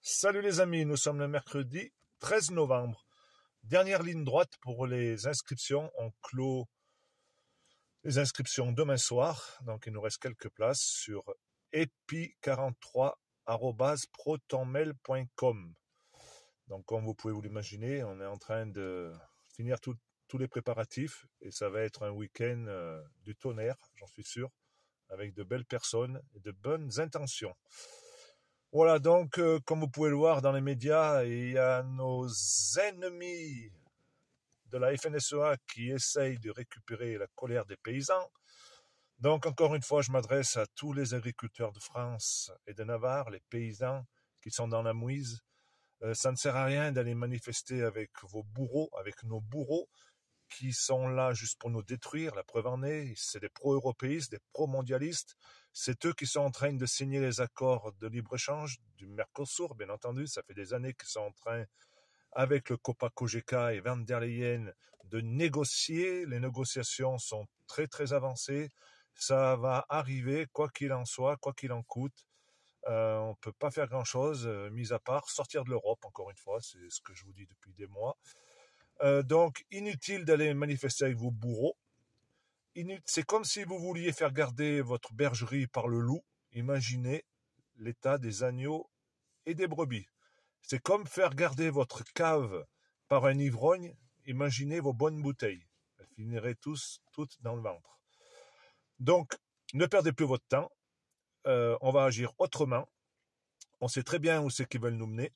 Salut les amis, nous sommes le mercredi 13 novembre. Dernière ligne droite pour les inscriptions. On clôt les inscriptions demain soir. Donc il nous reste quelques places sur epi43@protonmail.com. Donc comme vous pouvez vous l'imaginer, on est en train de finir tous les préparatifs et ça va être un week-end du tonnerre, j'en suis sûr, avec de belles personnes et de bonnes intentions. Voilà, donc, comme vous pouvez le voir dans les médias, il y a nos ennemis de la FNSEA qui essayent de récupérer la colère des paysans. Donc, encore une fois, je m'adresse à tous les agriculteurs de France et de Navarre, les paysans qui sont dans la mouise. Ça ne sert à rien d'aller manifester avec vos bourreaux, avec nos bourreaux, qui sont là juste pour nous détruire. La preuve en est, c'est des pro-européistes, des pro-mondialistes. C'est eux qui sont en train de signer les accords de libre-échange du Mercosur, bien entendu. Ça fait des années qu'ils sont en train, avec le Copa-Cogeca et Van der Leyen, de négocier. Les négociations sont très, très avancées. Ça va arriver, quoi qu'il en soit, quoi qu'il en coûte. On ne peut pas faire grand-chose, mis à part sortir de l'Europe, encore une fois. C'est ce que je vous dis depuis des mois. Donc, inutile d'aller manifester avec vos bourreaux. C'est comme si vous vouliez faire garder votre bergerie par le loup. Imaginez l'état des agneaux et des brebis. C'est comme faire garder votre cave par un ivrogne. Imaginez vos bonnes bouteilles. Elles finiraient toutes dans le ventre. Donc, ne perdez plus votre temps. On va agir autrement. On sait très bien où c'est qu'ils veulent nous mener.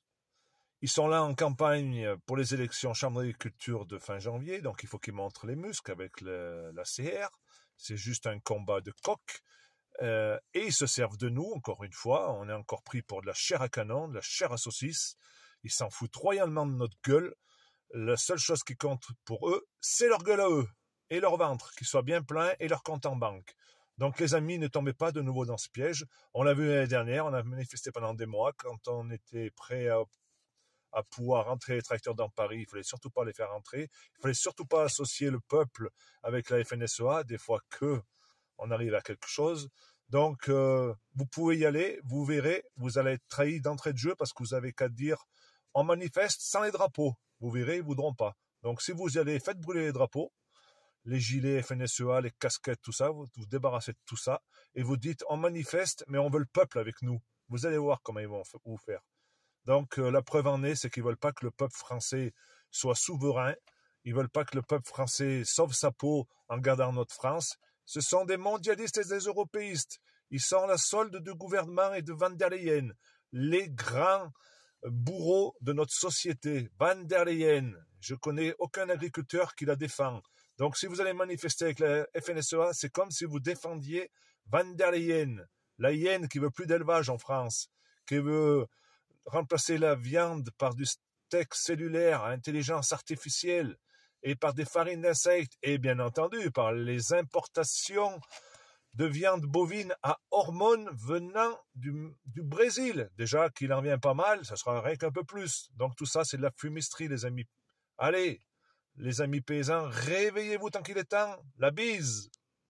Ils sont là en campagne pour les élections Chambre d'agriculture de fin janvier, donc il faut qu'ils montrent les muscles avec la CR. C'est juste un combat de coq. Et ils se servent de nous, encore une fois. On est encore pris pour de la chair à canon, de la chair à saucisse. Ils s'en foutent royalement de notre gueule. La seule chose qui compte pour eux, c'est leur gueule à eux. Et leur ventre, qui soit bien plein, et leur compte en banque. Donc les amis, ne tombez pas de nouveau dans ce piège. On l'a vu l'année dernière, on a manifesté pendant des mois quand on était prêt à pouvoir rentrer les tracteurs dans Paris. Il fallait surtout pas les faire rentrer. Il fallait surtout pas associer le peuple avec la FNSEA, des fois que on arrive à quelque chose. Donc, vous pouvez y aller, vous verrez, vous allez être trahi d'entrée de jeu parce que vous avez qu'à dire on manifeste sans les drapeaux. Vous verrez, ils voudront pas. Donc, si vous y allez, faites brûler les drapeaux, les gilets FNSEA, les casquettes, tout ça, vous débarrassez de tout ça et vous dites on manifeste, mais on veut le peuple avec nous. Vous allez voir comment ils vont vous faire. Donc, la preuve en est, c'est qu'ils veulent pas que le peuple français soit souverain. Ils veulent pas que le peuple français sauve sa peau en gardant notre France. Ce sont des mondialistes et des européistes. Ils sont la solde du gouvernement et de Van der Leyen. Les grands bourreaux de notre société. Van der Leyen. Je connais aucun agriculteur qui la défend. Donc, si vous allez manifester avec la FNSEA, c'est comme si vous défendiez Van der Leyen. La hyène qui veut plus d'élevage en France. Qui veut remplacer la viande par du steak cellulaire à intelligence artificielle et par des farines d'insectes et bien entendu par les importations de viande bovine à hormones venant du Brésil. Déjà qu'il en vient pas mal, ça sera rien qu'un peu plus. Donc tout ça c'est de la fumisterie les amis. Allez, les amis paysans, réveillez-vous tant qu'il est temps. La bise.